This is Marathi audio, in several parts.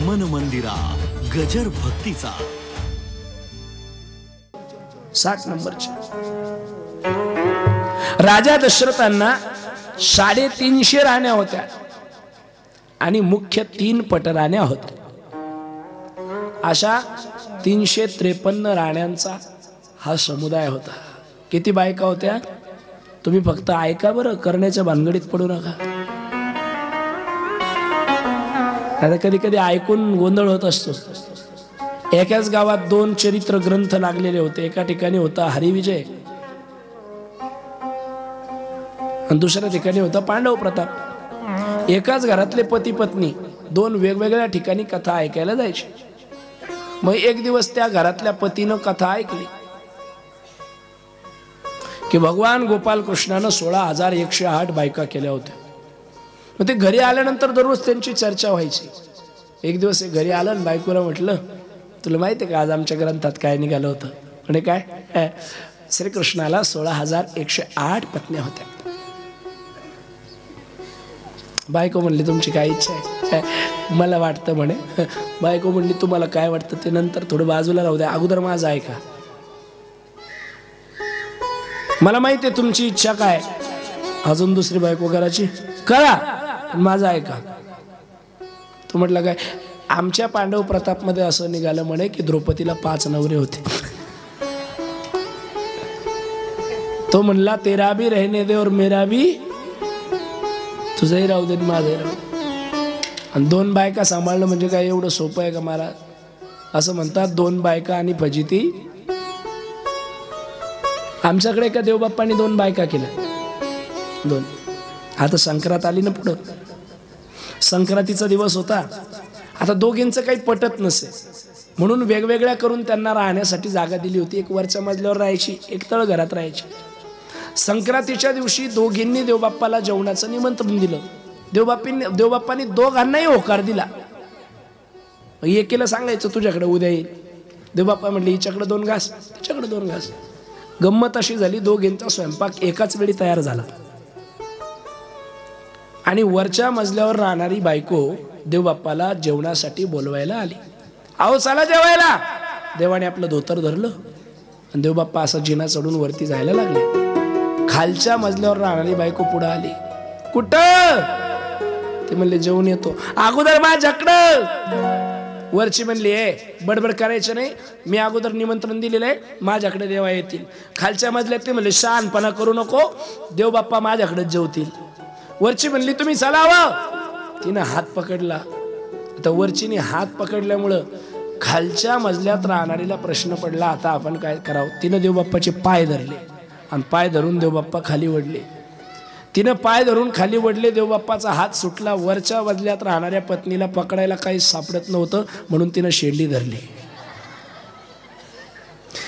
मन मंदिरा गजर भक्तीचा 60 नंबरची। राजा दशरथांना 350 राण्या होत्या आणि मुख्य 3 पटराण्या होत्या। अशा 353 राण्यांचा हा समुदाय होता। किती बायका होत्या तुम्ही फक्त ऐका बरं, करण्याच्या भानगडीत पडू नका। आता कधी कधी ऐकून गोंधळ होत असतो। एकाच गावात 2 चरित्र ग्रंथ लागलेले होते। एका ठिकाणी होता हरिविजय आणि दुसऱ्या ठिकाणी होता पांडव प्रताप। एकाच घरातले पती पत्नी 2 वेगवेगळ्या ठिकाणी कथा ऐकायला जायचे। मग एक दिवस त्या घरातल्या पतीनं कथा ऐकली की भगवान गोपाल कृष्णानं 16,108 बायका केल्या होत्या। मग ते घरी आल्यानंतर दररोज त्यांची चर्चा व्हायची। एक दिवस घरी आलं आणि बायकोला म्हटलं, तुला माहिती आहे का आज आमच्या ग्रंथात काय निघालं होतं? म्हणजे काय, श्रीकृष्णाला 16,108 पत्न्या होत्या। बायको म्हणली तुमची काय इच्छा आहे? मला वाटतं म्हणे। बायको म्हणली तुम्हाला काय वाटतं ते नंतर थोडं बाजूला राहू द्या, अगोदर माझं ऐका। मला माहिती आहे तुमची इच्छा काय, अजून दुसरी बायको करायची करा, माझं ऐका। तो म्हटलं काय, आमच्या पांडव प्रताप मध्ये असं निघालं म्हणे की द्रौपदीला 5 नवरे होते। तो म्हणला तेरा भी रहने दे और मेरा भी, तुझंही राहू दे माझंही राहू दे। आणि 2 बायका सांभाळणं म्हणजे काय एवढं सोपं आहे का महाराज? असं म्हणतात 2 बायका आणि फजिती। आमच्याकडे का देवबाप्पांनी 2 बायका केल्या 2। आता संक्रांत आली ना पुढं, संक्रांतीचा दिवस होता। आता दोघींचं काही पटत नसे म्हणून वेगवेगळ्या करून त्यांना राहण्यासाठी जागा दिली होती। एक वरच्या मजल्यावर राहायची, एक तळघरात राहायची। संक्रांतीच्या दिवशी दोघींनी देवबाप्पाला जेवणाचं निमंत्रण दिलं। देवबाप्पांनी दोघांनाही होकार दिला। एकीला सांगायचं तुझ्याकडे उद्या येईल। देवबाप्पा म्हणले हिच्याकडे 2 घास, तिच्याकडे 2 घास। गंमत अशी झाली, दोघींचा स्वयंपाक एकाच वेळी तयार झाला आणि वरच्या मजल्यावर राहणारी बायको देवबाप्पाला जेवणासाठी बोलवायला आली। आओ चला जेवायला। देवाने आपलं धोतर धरलं आणि देवबाप्पा असा जिना चढून वरती जायला लागले। खालच्या मजल्यावर राहणारी बायको पुढे आली, कुठं? ते म्हणले जेवून येतो। अगोदर माझ्याकडं। वरची म्हणली बडबड करायचं नाही, मी अगोदर निमंत्रण दिलेलं आहे, माझ्याकडे देवा येतील। खालच्या मजल्यात ते म्हणले शहाणपणा करू नको, देवबाप्पा माझ्याकडेच जेवतील। वरची म्हणली तुम्ही चलावं। तिनं हात पकडला। आता वरचीने हात पकडल्यामुळं खालच्या मजल्यात राहणारीला प्रश्न पडला, आता आपण काय करावं? तिनं देवबाप्पाचे पाय धरले आणि पाय धरून देवबाप्पा खाली वडले। तिनं पाय धरून खाली वडले, देवबाप्पाचा हात सुटला। वरच्या मजल्यात राहणाऱ्या पत्नीला पकडायला काही सापडत नव्हतं म्हणून तिनं शेंडी धरली।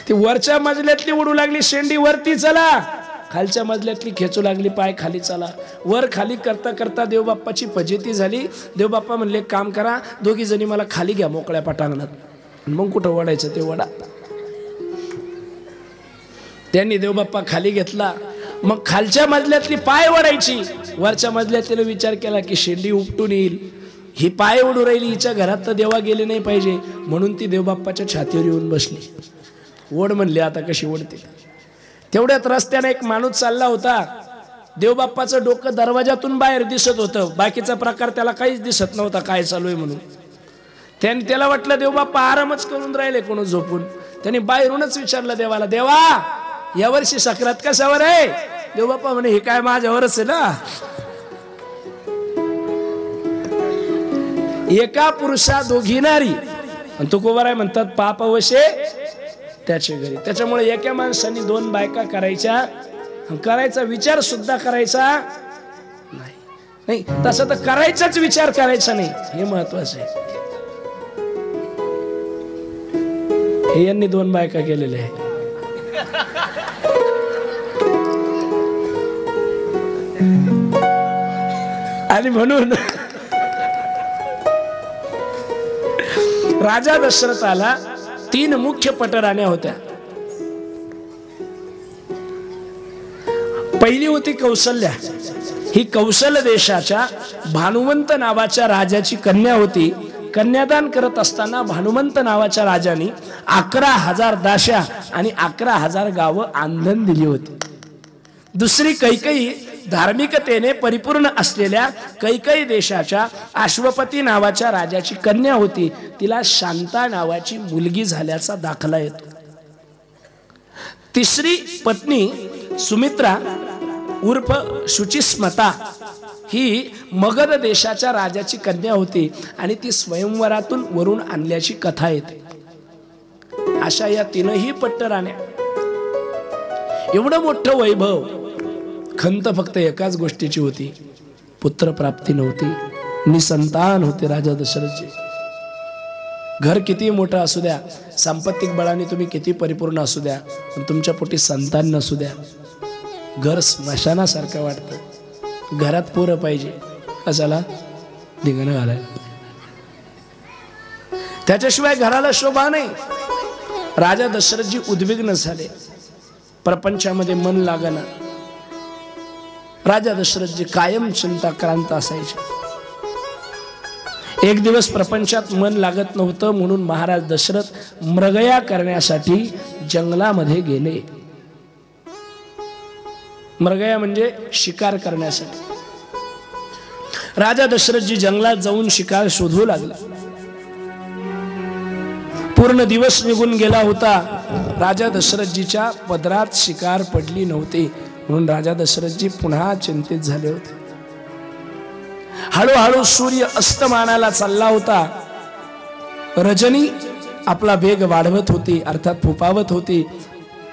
ती वरच्या मजल्यातली उडू लागली शेंडी, वरती चला। खालच्या मजल्यातली खेचू लागली पाय, खाली चला। वर खाली करता करता देवबाप्पाची फजिती झाली। देवबाप्पा म्हणले काम करा, दोघी जणी मला खाली घ्या मोकळ्या पटांगणात। मग कुठं वडायचं ते वडा। त्यांनी देवबाप्पा खाली घेतला। मग खालच्या मजल्यातली पाय वडायची, वरच्या मजल्यातले विचार केला की शेंडी उपटून येईल, ही पाय उडू राहिली, हिच्या घरात तर देवा गेले नाही पाहिजे म्हणून ती देवबाप्पाच्या छातीवर येऊन बसली। ओढ म्हणले आता कशी ओढते। तेवढ्यात रस्त्याने एक माणूस चालला होता। देवबाप्पाचं डोकं दरवाजातून बाहेर दिसत होतं, बाकीचा प्रकार त्याला काहीच दिसत नव्हता काय चालू आहे म्हणून। त्याला वाटलं देवबाप्पा आरामच करून राहिले कोण झोपून। त्यांनी बाहेरूनच विचारलं देवाला, देवा यावर्षी सक्रात कशावर आहे? देवबाप्पा म्हणे हे काय माझ्यावरच आहे ना। एका पुरुषा 2 नारी आणि तो कोवर आहे म्हणतात पाप अवशे त्याच्या घरी। त्याच्यामुळे एका माणसाने 2 बायका करायचा विचार सुद्धा करायचा नाही। तसं तर करायचाच विचार करायचा नाही, हे महत्वाचं आहे। हे यांनी 2 बायका केलेल्या आहे। आणि म्हणून राजा दशरथाला 3 मुख्य पटराण्या होत्या। पहिली होती कौसल्या। ही कौशल देशाच्या भानुवंत नावाच्या राजाची कन्या होती। कन्यादान करत असताना भानुमंत नावाच्या राजाने 11,000 दास्या आणि 11,000 गावं आंधन दिली होती. दुसरी कैकई धार्मिकतेने परिपूर्ण असलेल्या कैकई देशाच्या अश्वपती नावाच्या राजाची कन्या होती. तिला शांता नावाची मुलगी झाल्याचा दाखला येतो. तिसरी पत्नी सुमित्रा उर्फ शुचिस्मता ही मगध देशाच्या राजाची कन्या होती आणि ती स्वयंवरातून वरून आणल्याची कथा येते. अशा या तीनही पट्टराण्या, एवढं मोठं वैभव, खंत फक्त एकाच गोष्टीची होती, पुत्रप्राप्ती नव्हती, निसंतान होते राजा दशरथजी. घर किती मोठं असू द्या, सांपत्तिक बळाने तुम्ही किती परिपूर्ण असू द्या, पण तुमच्या पोटी संतान नसू द्या, घर स्मशानासारखं वाटतं. घरात पोरं पाहिजे, कशाला? धिंगाणं घालायला. त्याच्याशिवाय घराला शोभा नाही. राजा दशरथजी उद्विग्न झाले, प्रपंचामध्ये मन लागना. राजा दशरथजी कायम चिंताक्रांत असायचे. एक दिवस प्रपंचात मन लागत नव्हतं म्हणून महाराज दशरथ मृगया करण्यासाठी जंगलामध्ये गेले. मृगया म्हणजे शिकार करण्यासाठी. राजा दशरथजी जंगलात जाऊन शिकार शोधू लागला. पूर्ण दिवस निघून गेला होता. राजा दशरथजीच्या पदरात शिकार पडली नव्हती म्हणून राजा दशरथजी पुन्हा चिंतित झाले होते. हळूहळू सूर्य अस्तमानाला चालला होता. रजनी आपला वेग वाढवत होती, अर्थात फुपावत होती.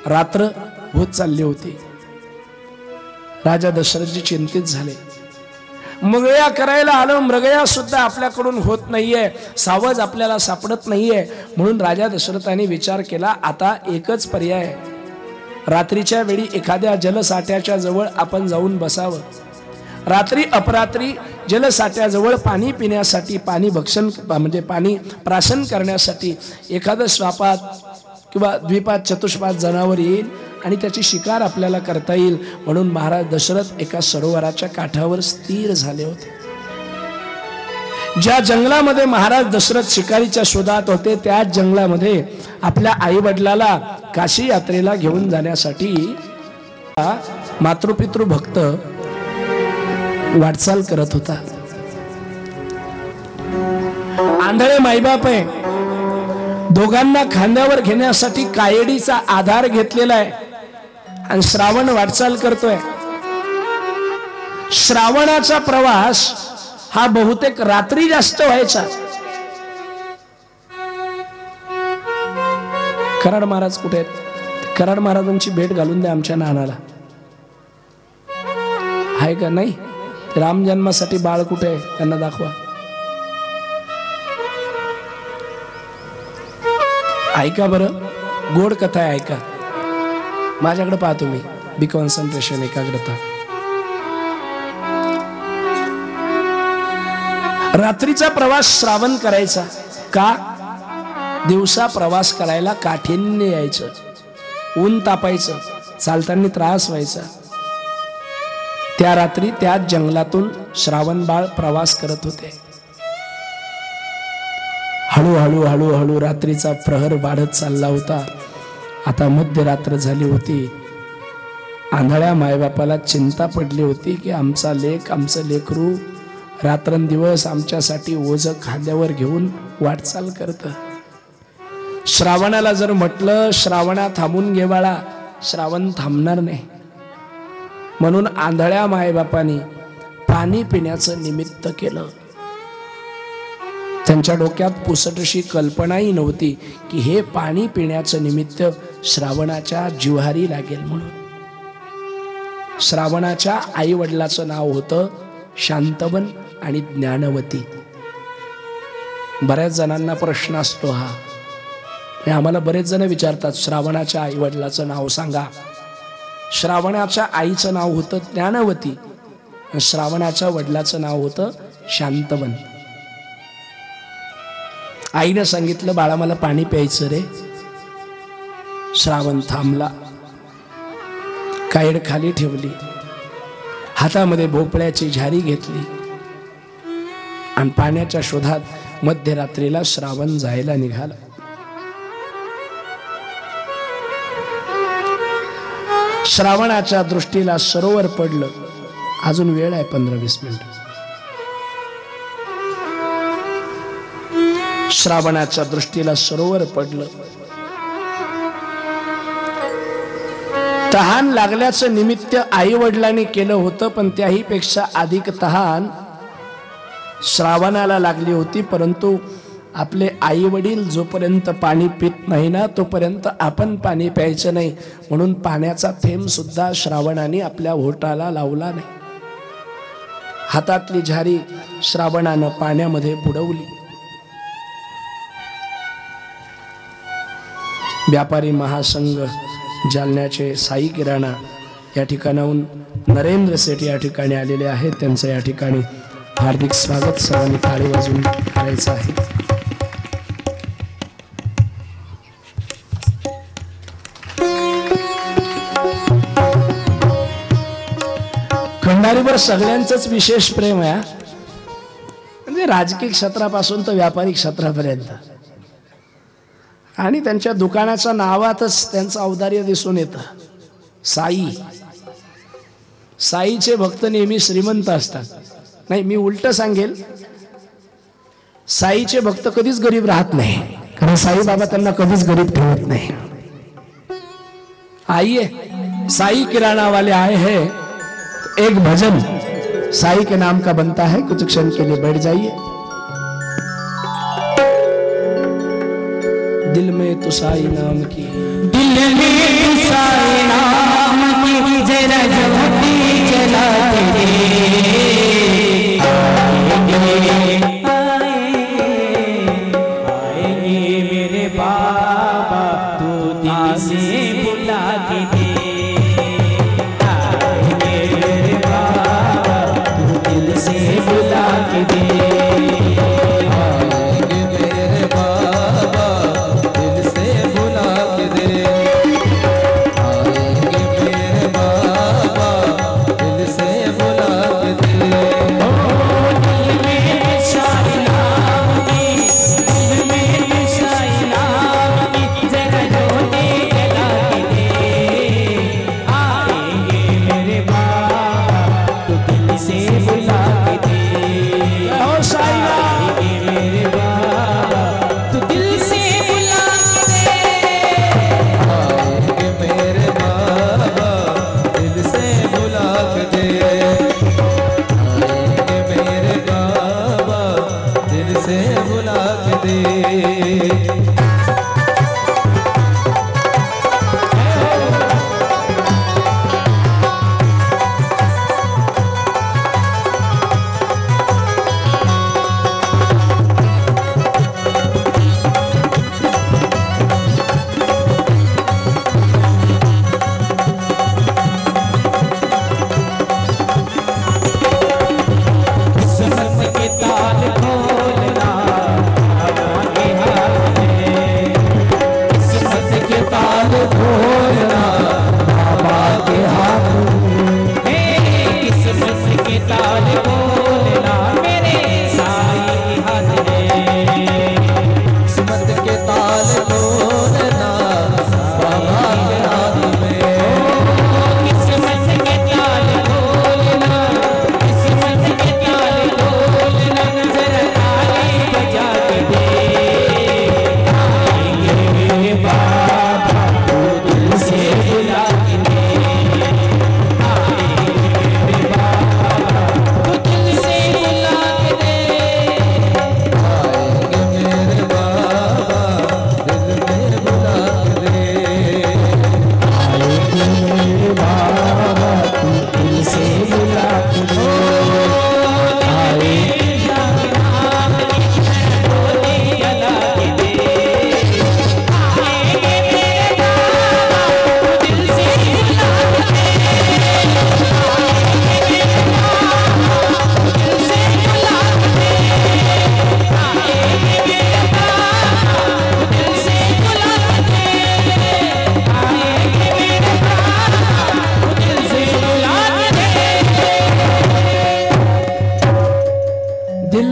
रात्र होत चालली होती. राजा दशरथजी चिंतित झाले. मृगया करायला आलो, मृगया सुद्धा आपल्याकडून होत नाहीये, सावज आपल्याला सापडत नाहीये. म्हणून राजा दशरथाने विचार केला, आता एकच पर्याय, रात्रीच्या वेळी एखाद्या जलसाठ्याच्या जवळ आपण जाऊन बसावं. रात्री अपरात्री जलसाठ्याजवळ पाणी पिण्यासाठी, पाणी भक्षण म्हणजे पाणी प्राशन करण्यासाठी एखादं स्वापात किंवा द्विपात चतुष्पात जनावर येईल आणि त्याची शिकार आपल्याला करता येईल. म्हणून महाराज दशरथ एका सरोवराच्या काठावर स्थिर झाले होते. ज्या जंगलामध्ये महाराज दशरथ शिकारीच्या शोधात होते त्याच जंगलामध्ये आपल्या आई वडिलाला काशी यात्रेला घेऊन जाण्यासाठी मातृपितृ भक्त वाटचाल करत होता. आंधळे मायबाप आहे, दोघांना खांद्यावर घेण्यासाठी कायडीचा आधार घेतलेला आहे आणि श्रावण वाटचाल करतोय. श्रावणाचा प्रवास हा बहुतेक रात्री जास्त व्हायचा. कराड महाराज कुठे आहेत? कराड महाराजांची भेट घालून द्या आमच्या नानाला. आहे का? नाही? राम जन्मासाठी बाळ कुठे आहे? त्यांना दाखवा. ऐका बरं, गोड कथा आहे, ऐका. माझ्याकडे पाहतो मी. बी कॉन्सन्ट्रेशन, एकाग्रता. रात्रीचा प्रवास श्रावण करायचा का? दिवसा प्रवास करायला काठीन्य यायचं, ऊन तापायचं, चालताना त्रास व्हायचा. त्या रात्री त्याच जंगलातून श्रावण बाळ प्रवास करत होते. हळूहळू हळूहळू रात्रीचा प्रहर वाढत चालला होता. आता मध्यरात्र झाली होती. आंधळ्या मायबापाला चिंता पडली होती की आमचा लेक, आमचं लेकरू रात्रंदिवस आमच्यासाठी ओझं खांद्यावर घेऊन वाटचाल करतं. श्रावणाला जर म्हटलं श्रावणा थांबून घे बाळा, श्रावण थांबणार नाही. म्हणून आंधळ्या मायबापाने पाणी पिण्याचं निमित्त केलं. त्यांच्या डोक्यात पुसटशी कल्पनाही नव्हती की हे पाणी पिण्याचं निमित्त श्रावणाच्या जिव्हारी लागेल म्हणून. श्रावणाच्या आई वडिलाचं नाव होतं शांतवन आणि ज्ञानवती. बऱ्याच जणांना प्रश्न असतो हा. आम्हाला बरेच जण विचारतात श्रावणाच्या आई वडिलाचं नाव सांगा. श्रावणाच्या आईचं नाव होतं ज्ञानवती, श्रावणाच्या वडिलाचं नाव होतं शांतवन. आईने सांगितलं बाळा मला पाणी प्यायचं रे. श्रावण थांबला, कायड खाली ठेवली, हातामध्ये भोपळ्याची झारी घेतली आणि पाण्याच्या शोधात मध्यरात्रीला श्रावण जायला निघाला. श्रावणाच्या दृष्टीला सरोवर पडलं. अजून वेळ आहे 15-20 मिनिट. श्रावणाच्या दृष्टीला सरोवर पडलं. तहान लागल्याचं निमित्त आई वडिलांनी केलं होतं, पण त्याही पेक्षा अधिक तहान श्रावणाला लागली होती. परंतु आपले आई वडील जोपर्यंत पाणी पित नाही ना तोपर्यंत आपण पाणी प्यायचं नाही, म्हणून पाण्याचा थेंब सुद्धा श्रावणाने आपल्या ओठाला लावला नाही. हातातली झारी श्रावणानं पाण्यामध्ये बुडवली. व्यापारी महासंघ जालन्याचे साई किराणा या ठिकाणाहून नरेंद्र सेठ या ठिकाणी आलेले आहेत. त्यांचं या ठिकाणी हार्दिक स्वागत सर्वांनी टाळी वाजवून करायचं आहे. खंडारीवर सगळ्यांचंच विशेष प्रेम आहे, म्हणजे राजकीय क्षेत्रापासून तर व्यापारिक क्षेत्रापर्यंत. आणि त्यांच्या दुकानाच्या नावातच त्यांचं औदार्य दिसून येतं. साई. साईचे भक्त नेहमी श्रीमंत असतात. नाही, मी उलट सांगेल, साईचे भक्त कधीच गरीब राहत नाही, कारण साई बाबा त्यांना कधीच गरीब ठेवत नहीं. आइए, साई किराना वाले आए हैं, तो एक भजन साई के नाम का बनता है, कुछ क्षण के लिए बैठ जाइए. दिल में तो साई नाम की, दिल में तो साई नाम की जरा ज्योति जला दे. आएंगे मेरे बाबा, तू दिल से बुला के दे. आएंगे मेरे बाबा, तू दिल से बुला के दे.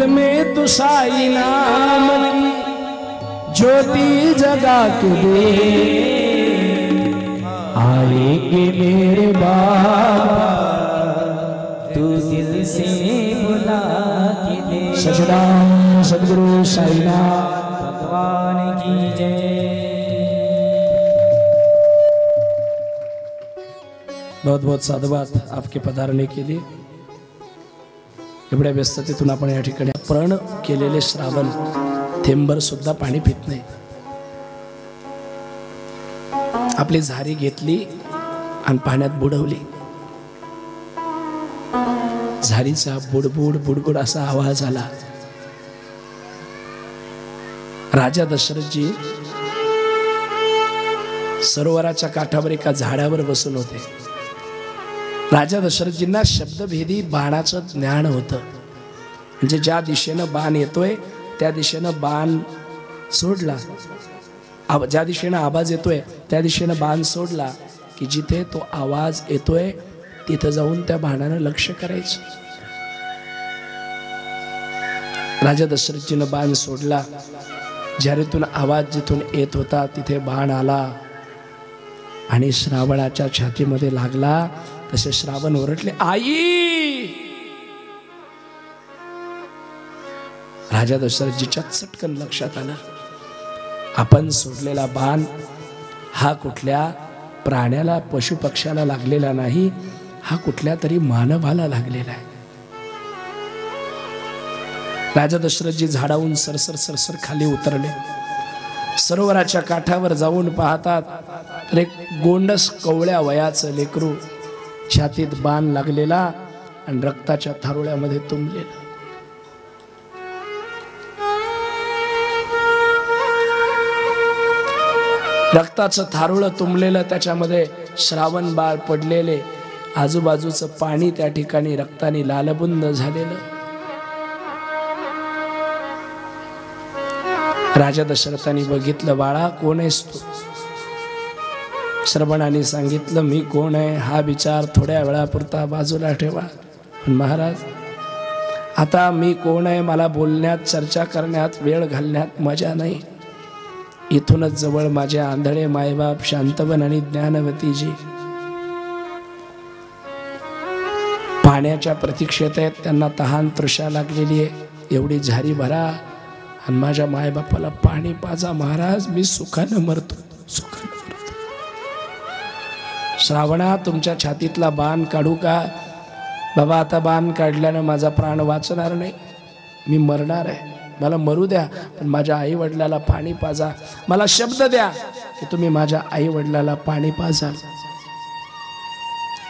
दिल में तू साई नाम की ज्योति जगा के दे, आएंगे मेरे बाबा तू दिल से बुला के दे। सचराम सदगुरु साईनाथ भगवान की जय। बहुत बहुत साधुवाद आपके पधारने के लिए। एवढ्या व्यस्ततेतून आपण या ठिकाणी प्रण केलेले श्रावण थेंबर सुद्धा पाणी पित नाही। आपली झारी घेतली आणि पाण्यात बुडवली। झारीचा बुडबुड बुडबुड असा आवाज आला। राजा दशरथजी सरोवराच्या काठावर एका झाडावर बसून होते। राजा दशरथजींना शब्दभेदी बाणाचं ज्ञान होतं, म्हणजे ज्या दिशेनं बाण येतोय त्या दिशेनं बाण सोडला, ज्या दिशेनं आवाज येतोय त्या दिशेनं बाण सोडला की जिथे तो आवाज येतोय तिथं जाऊन त्या बाणानं लक्ष करायचं। राजा दशरथजीनं बाण सोडला, झारीतून आवाज जिथून येत होता तिथे बाण आला आणि श्रावणाच्या छातीमध्ये लागला। तसे श्रावण ओरडले, आई। राजा दशरथजीच्या चटकन लक्षात आलं, आपण सोडलेला बाण हा कुठल्या प्राण्याला पशु पक्ष्याला लागलेला नाही, हा कुठल्या तरी मानवाला लागलेला आहे। राजा दशरथजी झाडावरून सरसर सरसर खाली उतरले। सरोवराच्या काठावर जाऊन पाहतात तर एक गोंडस कवळ्या वयाचं लेकरू छातीत बाण लागलेला आणि रक्ताच्या थारोळ्यामध्ये तुंबलेला। रक्ताचं थारोळ तुंबलेलं, त्याच्यामध्ये श्रावण बाळ पडलेले, आजूबाजूचं पाणी त्या ठिकाणी रक्ताने लालबुंद झालेलं। राजा दशरथांनी बघितलं, बाळा कोण आहेस तू? श्रवणाने सांगितलं, मी कोण आहे हा विचार थोड्या वेळापुरता बाजूला ठेवा। पण महाराज, आता मी कोण आहे मला बोलण्यात चर्चा करण्यात वेळ घालण्यात मजा नाही। इथूनच जवळ माझे आंधळे मायबाप शांतवन आणि ज्ञानवतीजी पाण्याच्या प्रतीक्षेत आहेत, त्यांना तहान तृषा लागलेली आहे। एवढी झारी भरा आणि माझ्या मायबापाला पाणी पाजा महाराज, मी सुखानं मरतो, सुखानं मरतो। श्रावणा, तुमच्या छातीतला बाण काढू का? बाबा, आता बाण काढल्यानं माझा प्राण वाचणार नाही, मी मरणार आहे, मला मरू द्या, पण माझ्या आई वडिलाला पाणी पाजा। मला शब्द द्या की तुम्ही माझ्या आई वडिलाला पाणी पाजाल।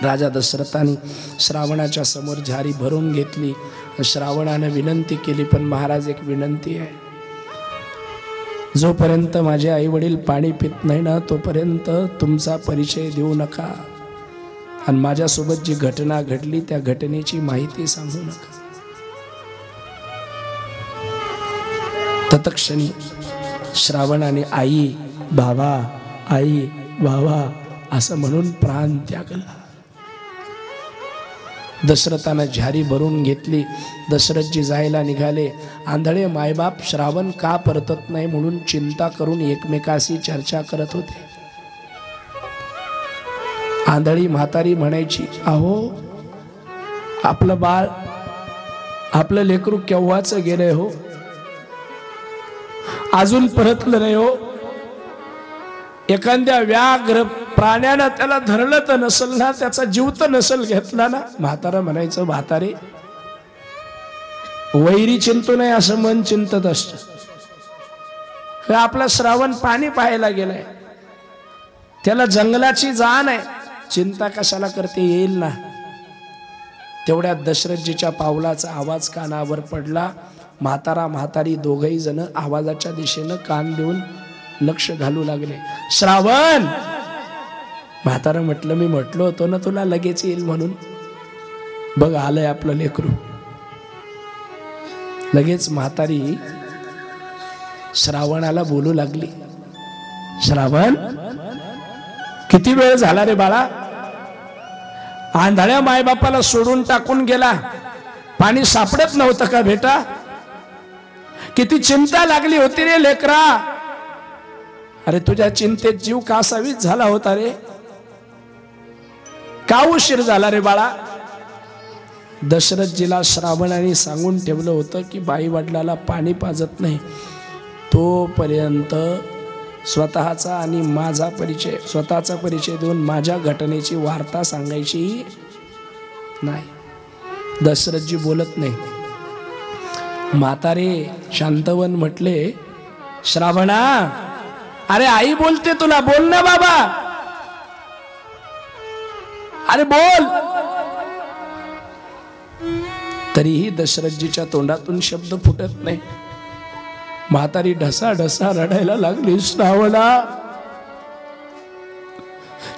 राजा दशरथांनी श्रावणाच्या समोर झारी भरून घेतली। श्रावणाने विनंती केली, पण महाराज एक विनंती आहे, जोपर्यंत माझे आई वडील पाणी पित नाही ना तोपर्यंत तुमचा परिचय देऊ नका आणि माझ्यासोबत जी घटना घडली त्या घटनेची माहिती सांगू नका। तत्क्षणी श्रावणाने आई बाबा, आई बाबा असं म्हणून प्राण त्यागला। दशरथानं झारी भरून घेतली। दशरथजी जायला निघाले। आंधळे मायबाप श्रावण का परतत नाही म्हणून चिंता करून एकमेकाशी चर्चा करत होते। आंधळी म्हातारी म्हणायची, अहो आपलं बाळ, आपलं लेकरू केव्हाच गेलंय हो, अजून परतलं नाही हो। एखाद्या व्याघ्र प्राण्यानं त्याला धरलं तर नसल ना, त्याचा जीव तर नसल घेतला ना। म्हातारा म्हणायचं, म्हातारे वैरी चिंतू नये असं मन चिंतत असत। आपला श्रावण पाणी पाहायला गेलाय, त्याला जंगलाची जाण आहे, चिंता कशाला करते, येईल ना। तेवढ्या दशरथजीच्या पावलाचा आवाज कानावर पडला। म्हातारा म्हातारी दोघही जण आवाजाच्या दिशेनं कान देऊन लक्ष घालू लागले। श्रावण, म्हातारा म्हटलं, मी म्हटलो होतो ना तुला लगेच येईल म्हणून, बघ आलंय आपलं लेकरू। लगेच म्हातारी श्रावणाला बोलू लागली, श्रावण किती वेळ झाला रे बाळा? आंधळ्या मायबापाला सोडून टाकून गेला, पाणी सापडत नव्हतं का बेटा? किती चिंता लागली होती रे लेकरा. अरे तुझ्या चिंतेत जीव कासावीस झाला होता रे. का उशीर झाला रे बाळा. दशरथजीला श्रावणाने सांगून ठेवलं होतं की बाई वडिलाला पाणी पाजत नाही तोपर्यंत स्वतःचा आणि माझा परिचय, स्वतःचा परिचय देऊन माझ्या घटनेची वार्ता सांगायची नाही. दशरथजी बोलत नाही. म्हातारे शांतवन म्हटले, श्रावणा अरे आई बोलते तुला, बोल ना बाबा, अरे बोल. तरीही दशरथजीच्या तोंडातून शब्द फुटत नाही. म्हातारी ढसा ढसा रडायला लागली. श्रावणा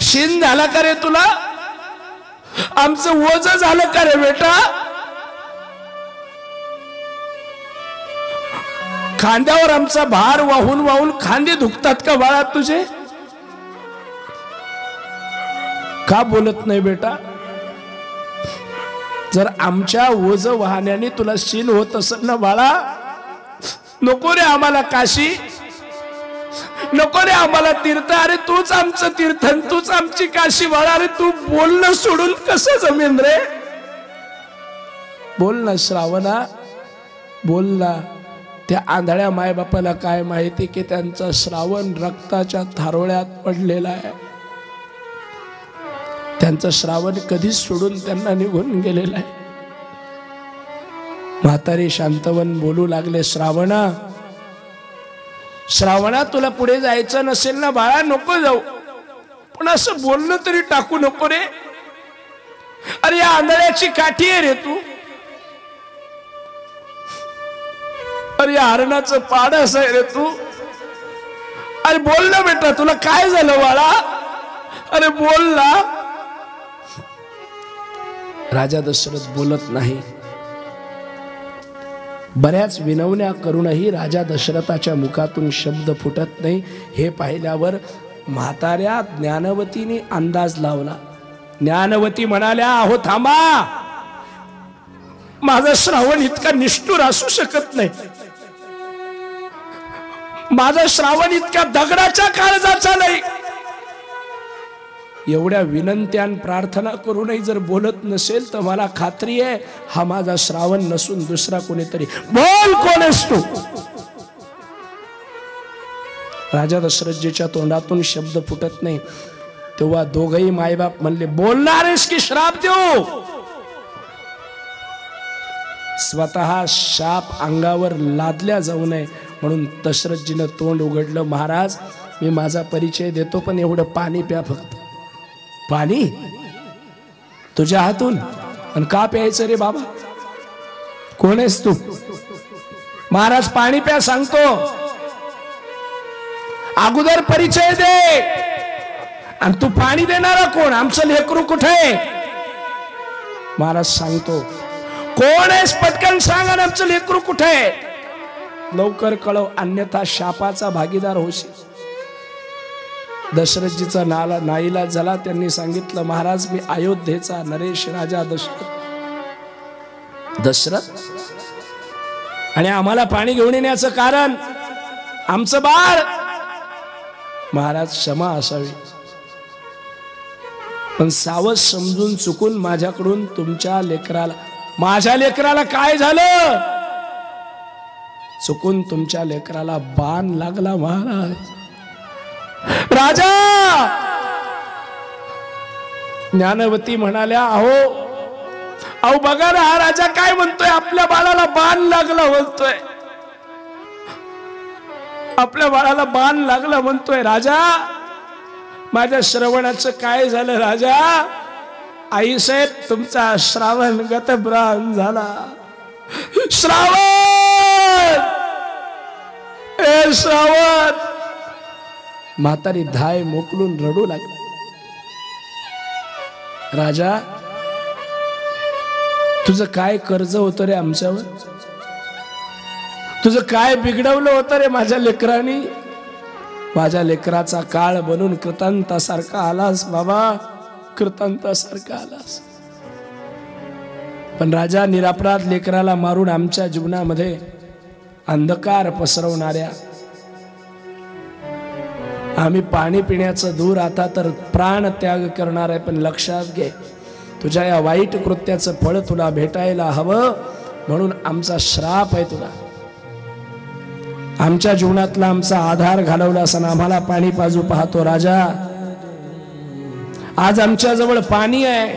शिन झाला का रे तुला, आमचं ओझ झालं का रे बेटा. खांद्यावर आमचा भार वाहून वाहून खांदे दुखतात का बाळा तुझे. का बोलत नाही बेटा. जर आमच्या ओझ वाहण्याने तुला शीन होत असेल ना बाळा, नको रे आम्हाला काशी, नको रे आम्हाला तीर्थ. अरे तूच आमचं तीर्थ, तूच आमची काशी बाळा. अरे तू बोलणं सोडून कसं जमेन रे. बोल ना श्रावणा, बोल ना. त्या आंधळ्या मायबापाला काय माहिती की त्यांचा श्रावण रक्ताच्या थारोळ्यात पडलेला आहे. त्यांचं श्रावण कधीच सोडून त्यांना निघून गेलेला आहे. म्हातारी शांतवन बोलू लागले, श्रावणा श्रावणा तुला पुढे जायचं नसेल ना बाळा, नको जाऊ, पण असं बोलणं तरी टाकू नको रे. अरे या आंधळ्याची काठी आहे रे तू. अरे या हरणाचं पाडस आहे रे तू. अरे बोल ना बेटा, तुला काय झालं बाळा, अरे बोल ना. राजा दशरथ बोलत नाही. बऱ्याच विनवण्या करूनही राजा दशरथाच्या मुखातून शब्द फुटत नाही. हे पाहिल्यावर म्हाताऱ्या ज्ञानवतीने अंदाज लावला. ज्ञानवती म्हणाल्या, अहो थांबा, माझा श्रावण इतका निष्ठुर असू शकत नाही. माझा श्रावण इतका दगडाच्या काळजाचा नाही. एवढ्या विनंत्या प्रार्थना करूनही जर बोलत नसेल तर मला खात्री आहे हा माझा श्रावण नसून दुसरा कोणीतरी. बोल, कोण आहेस तू. राजा दशरथजीच्या तोंडातून शब्द फुटत नाही. तेव्हा दोघही मायबाप म्हणले, बोलणार आहेस की श्राप देऊ. स्वतः शाप अंगावर लादल्या जाऊ नये म्हणून दशरथजीनं तोंड उघडलं. महाराज मी माझा परिचय देतो, पण एवढं पाणी प्या फक्त. पाणी तुझ्या हातून, पण का प्यायचं रे बाबा, कोण आहेस तू. महाराज पाणी प्या सांगतो, अगोदर परिचय दे. आणि तू पाणी देणारा कोण, आमचं लेकरू कुठे. महाराज सांगतो, कोण आहेस पटकन सांग, आणि आमचं लेकरू कुठे. लवकर कळव, अन्यथा शापाचा भागीदार होशील. दशरथजीचा नाईलाज झाला. त्यांनी सांगितलं, महाराज मी अयोध्येचा नरेश राजा दशरथ, आणि आम्हाला पाणी घेऊन येण्याचं कारण आमचं बाळ. महाराज क्षमा असावी, पण सावध समजून चुकून माझ्याकडून तुमच्या लेकराला, माझ्या लेकराला काय झालं, चुकून तुमच्या लेकराला बाण लागला महाराज. राजा ज्ञानवती म्हणाल्या, अहो बघा ना, हा राजा काय म्हणतोय, आपल्या बाळाला बाण लागला म्हणतोय, आपल्या बाळाला बाण लागला म्हणतोय. राजा माझ्या श्रवणाचं काय झालं राजा. आई साहेब तुमचा श्रावण गतब्राह्मण झाला. श्रावण, ए श्रावण. म्हातारी धाय मोकलून रडू लागली. राजा तुझं काय कर्ज होतं रे आमच्यावर, तुझं काय बिघडवलं होतं रे माझ्या लेकरांनी. माझ्या लेकराचा काळ बनून कृतांतासारखा आलास बाबा, कृतांतासारखा आलास. पण राजा निरापराध लेकराला मारून आमच्या जीवनामध्ये अंधकार पसरवणाऱ्या, आम्ही पाणी पिण्याचं दूर, आता तर प्राण त्याग करणार आहे. पण लक्षात घे, तुझ्या या वाईट कृत्याचं फळ तुला भेटायला हवं, म्हणून आमचा श्राप आहे तुला. आमच्या जीवनातला आमचा आधार घालवला असं आम्हाला पाणी पाजू पाहतो राजा. आज आमच्या जवळ पाणी आहे,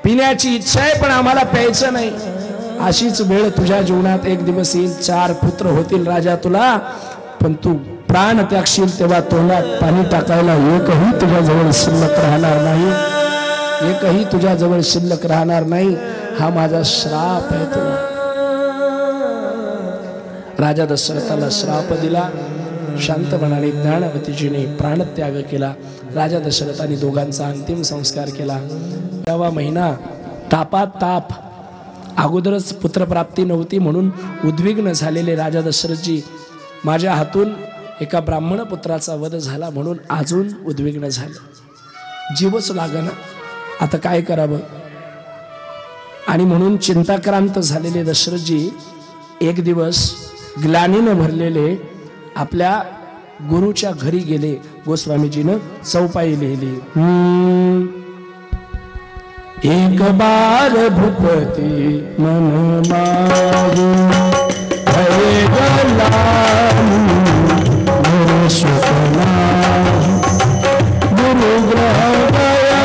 पिण्याची इच्छा आहे, पण आम्हाला प्यायचं नाही. अशीच वेळ तुझ्या जीवनात एक दिवस येईल. 4 पुत्र होतील राजा तुला, पण तू प्राण त्यागशील तेव्हा तोंडात पाणी टाकायला एकही तुझ्या जवळ शिल्लक राहणार नाही. एकही तुझ्या जवळ शिल्लक राहणार नाही. हा माझा श्राप आहे तुला. राजा दशरथाला श्राप दिला. शांतपणाने ज्ञानवतीजीने प्राणत्याग केला. राजा दशरथाने दोघांचा अंतिम संस्कार केला. 10वा महिना, तापात ताप. अगोदरच पुत्रप्राप्ती नव्हती म्हणून उद्विग्न झालेले राजा दशरथजी, माझ्या हातून एका ब्राह्मण पुत्राचा वध झाला म्हणून अजून उद्विग्न झाले. जीवच लागना, आता काय करावं. आणि म्हणून चिंताक्रांत झालेले दशरथजी एक दिवस ग्लानीनं भरलेले आपल्या गुरुच्या घरी गेले. गोस्वामीजीनं चौपाई लिहिली. एक बार भूपती मन मारू भये गलानी सुखना गुरु ग्रह गया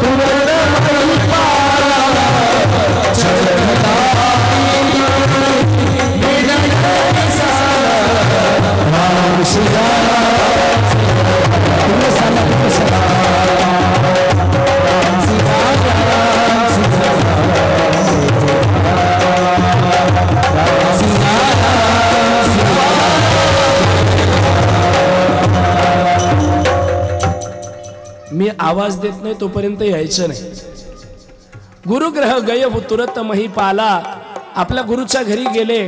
तुरंत मी आवाज देत नाही तोपर्यंत यायचं नाही. गुरुग्रह गय तुरत मही पाला. आपल्या गुरुच्या घरी गेले,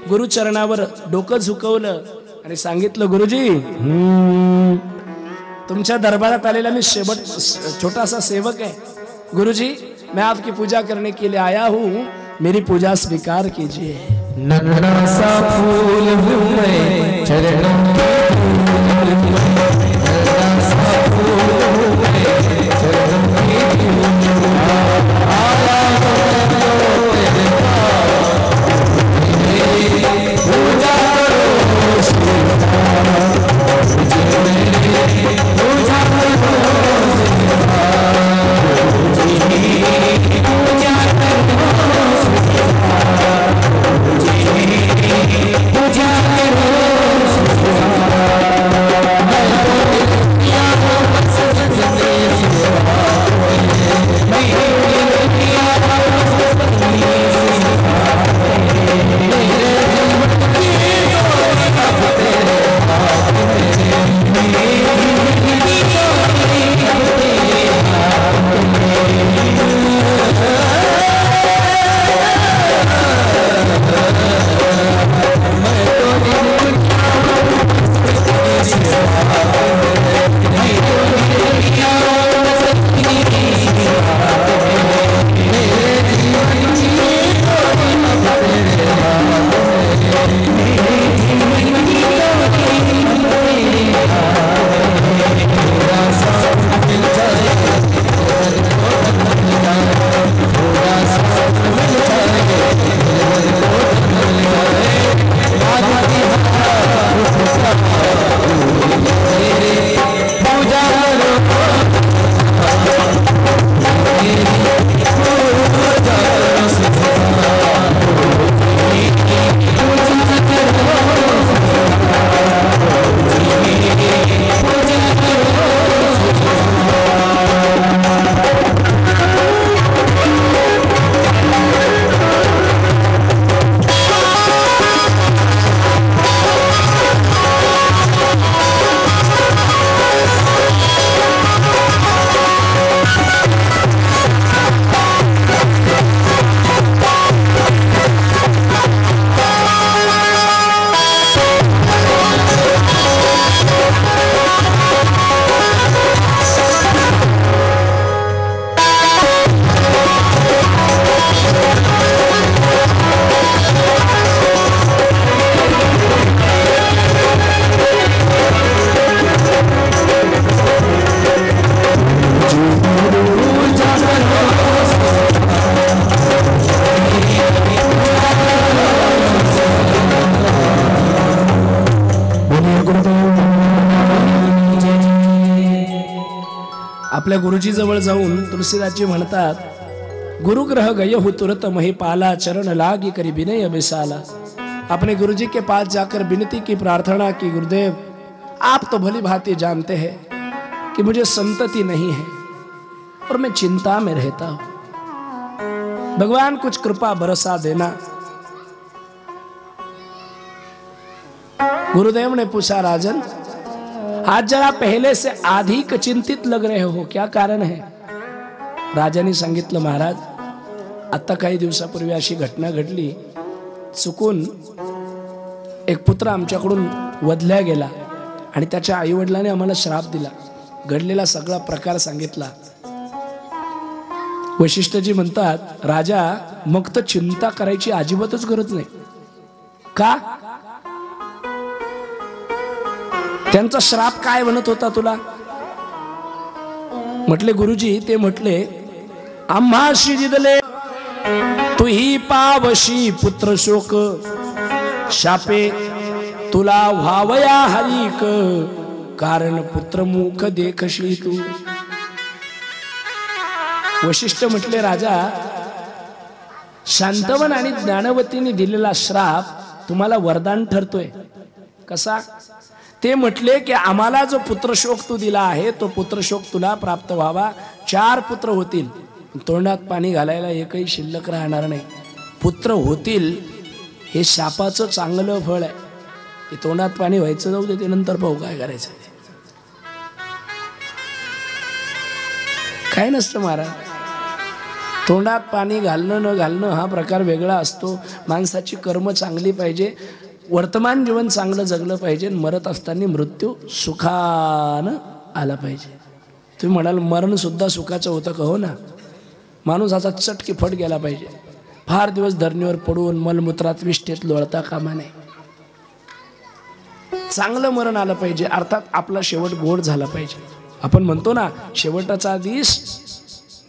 गुरुचरणावर डोकं झुकवलं आणि सांगितलं, गुरुजी तुमच्या दरबारात आलेला मी छोटा सा सेवक है. गुरुजी मैं आपकी पूजा करने के लिए आया हूँ, मेरी पूजा स्वीकार कीजिए. नन्हा सा फूल हूँ मैं चरणों आपल्या गुरुजी जवळ जाऊन तुलसीदासजी म्हणतात, गुरुग्रह गय हो तुरत महिपाला, चरण लागी करी विनय बिसाला। अपने गुरुजी के पास जाकर विनती की, प्रार्थना की, गुरुदेव आप तो भली भांति जानते हैं कि मुझे संतति नहीं है और मैं चिंता में रहता हूं, भगवान कुछ कृपा बरसा देना। गुरुदेव ने पूछा, राजन आज जरा पहले से अधिक चिंतित लग रहे हो, क्या कारण है? राजाने सांगितलं, महाराज आता काही दिवसापूर्वी अशी घटना घडली, चुकून एक पुत्र आमच्याकडून वधल्या गेला आणि त्याच्या आईवडिलांनी आम्हाला श्राप दिला। घडलेला सगळा प्रकार सांगितला। वशिष्ठजी म्हणतात, राजा मग तर चिंता करायची अजिबातच गरज नाही। का? त्यांचा श्राप काय म्हणत होता तुला? म्हटले, गुरुजी ते म्हटले, आम्हाशी जिदले तुही पावशी पुत्र शोक, शापे तुला व्हावया हरिक, कारण पुत्र मुख देखशी तू। वशिष्ठ म्हटले, राजा शांतवन आणि ज्ञानवतीने दिलेला श्राप तुम्हाला वरदान ठरतोय। कसा? ते म्हटले की आम्हाला जो पुत्रशोक तू दिला आहे तो पुत्रशोक तुला प्राप्त व्हावा। 4 पुत्र होतील, तोंडात पाणी घालायला एकही शिल्लक राहणार नाही। पुत्र होतील हे शापाचं चांगलं फळ आहे। ते तोंडात पाणी व्हायचं जाऊ दे, ते नंतर पाहू काय करायचं। काय नसतं महाराज, तोंडात पाणी घालणं न घालणं हा प्रकार वेगळा असतो। माणसाची कर्म चांगली पाहिजे, वर्तमान जीवन चांगलं जगलं पाहिजे, मरत असताना मृत्यू सुखानं आला पाहिजे। तुम्ही म्हणाल मरण सुद्धा सुखाचं होतं का? हो ना, माणूस असा चटकी फट गेला पाहिजे, फार दिवस धरणीवर पडून मलमूत्रात विष्ठेत लोळता कामा नये। चांगलं मरण आलं पाहिजे, अर्थात आपला शेवट गोड झाला पाहिजे। आपण म्हणतो ना, शेवटाचा दिस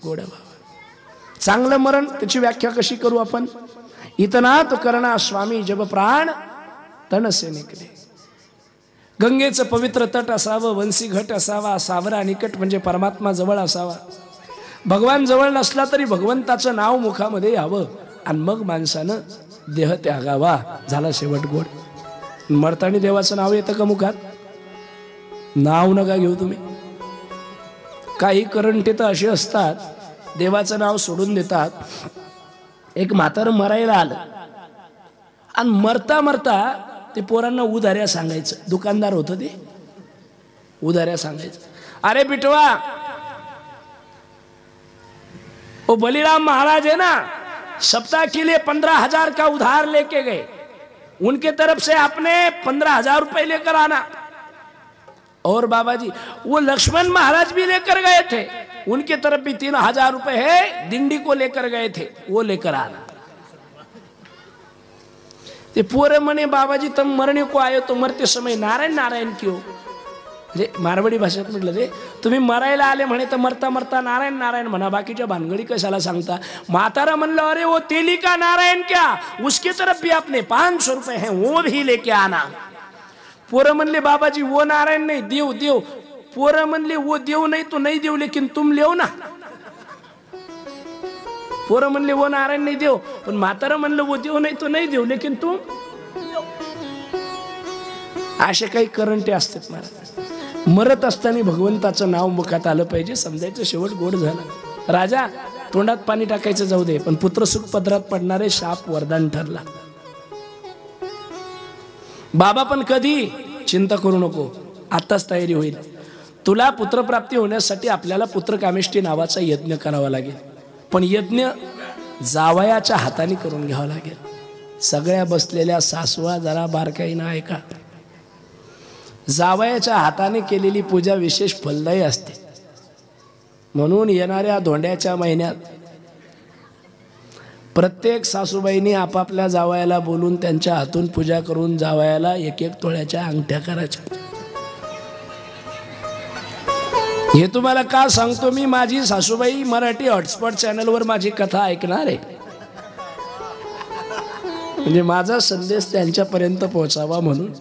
गोड व्हावा। चांगलं मरण त्याची व्याख्या कशी करू आपण? इतना तो करना स्वामी जब प्राण तन से निकले। गंगेचं पवित्र तट असावं, वंशी घट असावा, सावरा निकट म्हणजे परमात्मा जवळ असावा। भगवान जवळ नसला तरी भगवंताचं नाव मुखामध्ये यावं आणि मग माणसानं देह त्यागावा, झाला शेवट गोड। मरतानी देवाचं नाव येतं का मुखात? नाव नका घेऊ तुम्ही। काही करंटे तर असे असतात, देवाचं नाव सोडून देतात। एक म्हातारं मरायला आलं आणि मरता मरता ते पोरांना उधाऱ्या सांगायचं। दुकानदार होतं ते, उधाऱ्या सांगायचं। अरे बिटवा, वो बलिराम महाराज है ना, सप्ताह के लिए 15,000 का उधार लेके गए, उनके तरफ से आपने 15,000 रुपए लेकर आना। और बाबा जी वो लक्ष्मण महाराज भी लेकर गए थे, उनके तरफ भी 3,000 रुपए है, दिंडी को लेकर गए थे, वो लेकर आना। ते पोरे मने, बाबा जी तुम मरने को आए तो मरते समय नारायण नारायण क्यों? म्हणजे मारवाडी भाषेत म्हटलं ते, तुम्ही मरायला आले म्हणे तर मरता मरता नारायण नारायण म्हणा, बाकीच्या भानगडी कशाला सांगता? म्हातारा म्हणलं, अरे वो तेली का नारायण क्या, उसके तरफ भी आपने 500 रुपए हैं, वो भी लेके आना। पोरं म्हणले, बाबाजी वो नारायण नहीं, देव देव। पोरं म्हणले, वो देव नहीं तो नहीं देव, लेकिन तुम लेव ना। पोरं म्हणले, वो नारायण नहीं देव, पण म्हातारा म्हणलं, वो देव नहीं तो नहीं देव, लेकिन तुम। असे काही करंटे असतात महाराज। मरत असताना भगवंताचं नाव मुखात आलं पाहिजे, समजायचं शेवट गोड झाला। राजा तोंडात पाणी टाकायचं जाऊ दे, पण पुत्रसुख पदरात पडणारे शाप वरदान ठरला। बाबा पण कधी चिंता करू नको, आताच तयारी होईल। तुला पुत्रप्राप्ती होण्यासाठी आपल्याला पुत्रकामेष्टी नावाचा यज्ञ करावा लागेल, पण यज्ञ जावयाच्या हाताने करून घ्यावा लागेल। सगळ्या बसलेल्या सासवा जरा बारकाईनं ऐका, जावयाच्या हाताने केलेली पूजा विशेष फलदायी असते। म्हणून येणाऱ्या धोंड्याच्या महिन्यात प्रत्येक सासूबाईंनी आपापल्या जावयाला बोलून त्यांच्या हातून पूजा करून जावयाला 1-1 तोळ्याच्या अंगठ्या करायच्या। हे तुम्हाला का सांगतो मी? माझी सासूबाई मराठी हॉटस्पॉट चॅनलवर माझी कथा ऐकणार आहे, म्हणजे माझा संदेश त्यांच्यापर्यंत पोहोचावा म्हणून।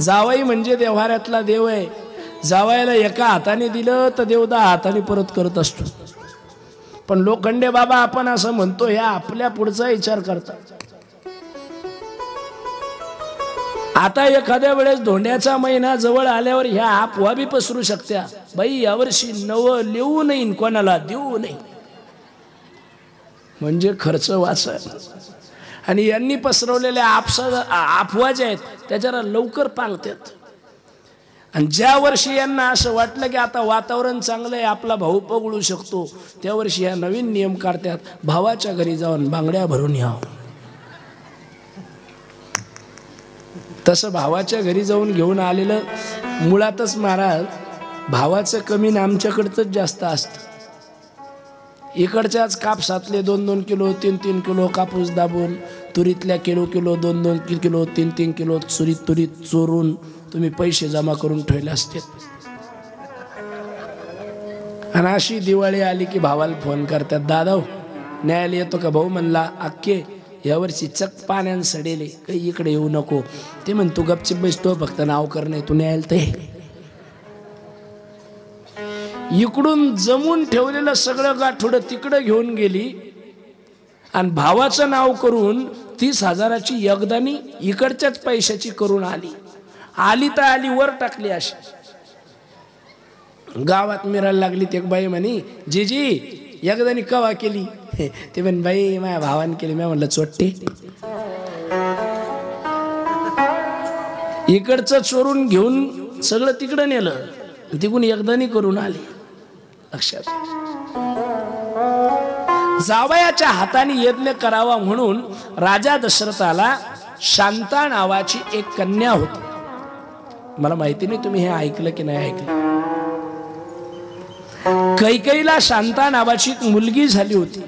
जावई म्हणजे देव्हाऱ्यातला देव आहे, जावायला एका हाताने दिलं तर देव 10 हाताने परत करत असतो. पण लोखंडे बाबा आपण असं म्हणतो, ह्या आपल्या पुढचा विचार करतात. आता एखाद्या वेळेस धोंड्याचा महिना जवळ आल्यावर ह्या अफवा बी पसरू शकत्या, बाई यावर्षी नवं लिहू नये, कोणाला देऊ नये, म्हणजे खर्च वाचेल. आणि यांनी पसरवलेल्या अफवा ज्या आहेत त्या जरा लवकर पांगतात. आणि ज्या वर्षी यांना असं वाटलं की आता वातावरण चांगलं आहे, आपला भाऊ पगळू शकतो, त्या वर्षी ह्या नवीन नियम काढतात, भावाच्या घरी जाऊन बांगड्या भरून यावं. तसं भावाच्या घरी जाऊन घेऊन आलेलं मुळातच महाराज भावाचं कमी ना आमच्याकडचंच जास्त असतं. इकडच्याच कापसातले 2-2 किलो 3-3 किलो कापूस दाबून, तुरीतल्या किलो 2-2 किलो 3-3 किलो तुरीत चोरून तुम्ही पैसे जमा करून ठेवले असते. आणि अशी दिवाळी आली की भावाला फोन करतात, दादा न्यायला येतो का? भाऊ म्हणला, अक्के यावर्षी चक पाण्यान सडेले, काही इकडे येऊ नको. ते म्हण तू गपचिप बसतो, फक्त नाव कर, नाही तू न्यायला ते. इकडून जमून ठेवलेलं सगळं गाठोडं तिकडं घेऊन गेली आणि भावाचं नाव करून 30,000ची यगदानी इकडच्याच पैशाची करून आली तर आली, वर टाकली. अशी गावात मिरायला लागली. ते एक बाई म्हणे, जीजी यगदानी कवा केली? ते म्हण, बाई माझ्या भावाने केली. मी म्हणलं, चोट्टे इकडचं चोरून घेऊन सगळं तिकडं नेलं, तिकडून यगदानी करून आली. लक्षात, जावयाच्या हाताने यज्ञ करावा म्हणून राजा दशरथाला शांता नावाची एक कन्या होती. मला माहिती नाही तुम्ही हे ऐकलं की नाही ऐकलं. कैकेयीला शांता नावाची एक मुलगी झाली होती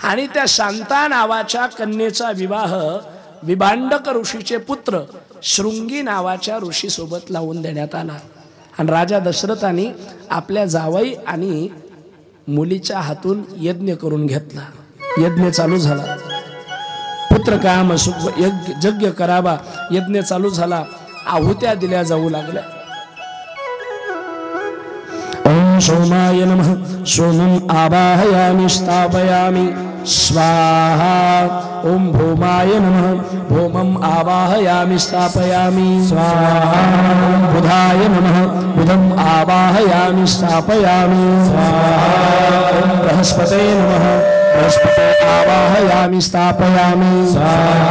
आणि त्या शांता नावाच्या कन्येचा विवाह विभांडक ऋषीचे पुत्र शृंगी नावाच्या ऋषी सोबत लावून देण्यात आला. आणि राजा दशरथाने आपल्या जावई आणि मुलीच्या हातून यज्ञ करून घेतला. यज्ञ चालू झाला. पुत्र काम यज्ञ करावा, यज्ञ चालू झाला. आहुत्या दिल्या जाऊ लागल्या. ओम सोमाय नमः, सोमम आवाहयामि स्थापयामि स्वाहा. ओम भौमाय नमः, भौमम आवाहयामि स्थापयामि स्वाहा. ओम बुधाय नमः, बुधम आवाहयामि स्थापयामि स्वाहा. ओम बृहस्पते नमः, बृहस्पते आवाहयामि स्थापयामि स्वाहा.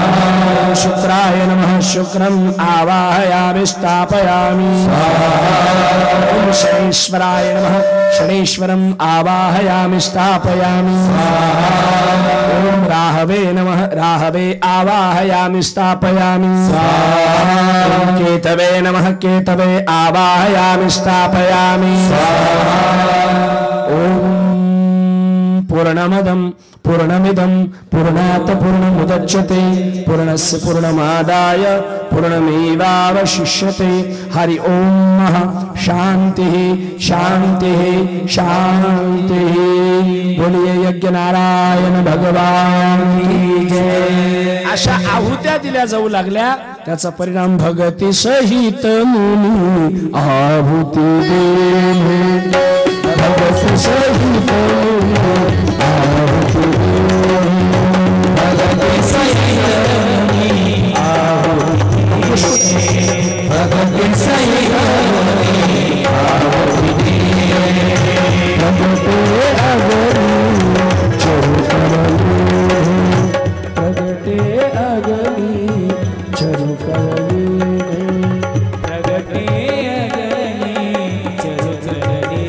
ओम शुक्राय नमः, शुक्रम आवाहयामि स्थापयामि स्वाहा. ओम शनीश्वराय नमः, शनीश्वरम आवाहयामि स्थापयामि स्वाहा. ओम राहवे नमः, राहवे आवाहयामि स्थापयामि स्वाहा. ओम केतवे नमः, केतवे आवाहयामि स्थापयामि स्वाहा. ओम पूर्णमदं पूर्णमिदं पूर्णात् पूर्णमुदच्यते पूर्णस्य पूर्णमादाय पूर्णमेवावशिष्यते. हरि ओम शांतिः शांतिः शांतिः. बोलिए यज्ञ नारायण भगवान की जय. अशा आहुत्या दिल्या जाऊ लागल्या. त्याचा परिणाम भगती सहित मुनी आहुती दिली. भगती सहित आहुती दिली. भगती सहित आहुती दिली. भगती सहित आहुती दिली. भगते अगनी चरु करली. भगते अगनी चरु करली. भगते अगनी चरु करली.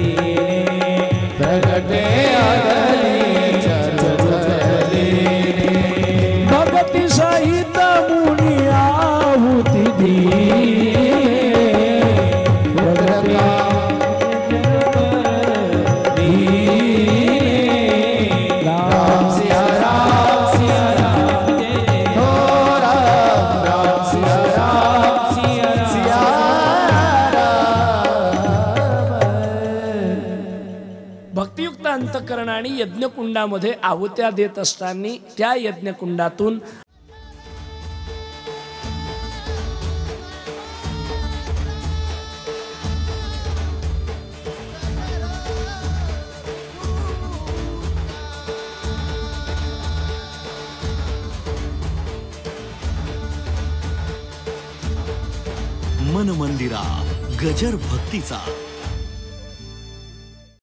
भगते अगनी चरु करली. भगती सहित मुनि आहुति दिली. भक्तियुक्त अंतःकरणाने यज्ञकुंडामध्ये आहुत्या देत असताना त्या यज्ञकुंडातून मन मंदिरा गजर भक्तीचा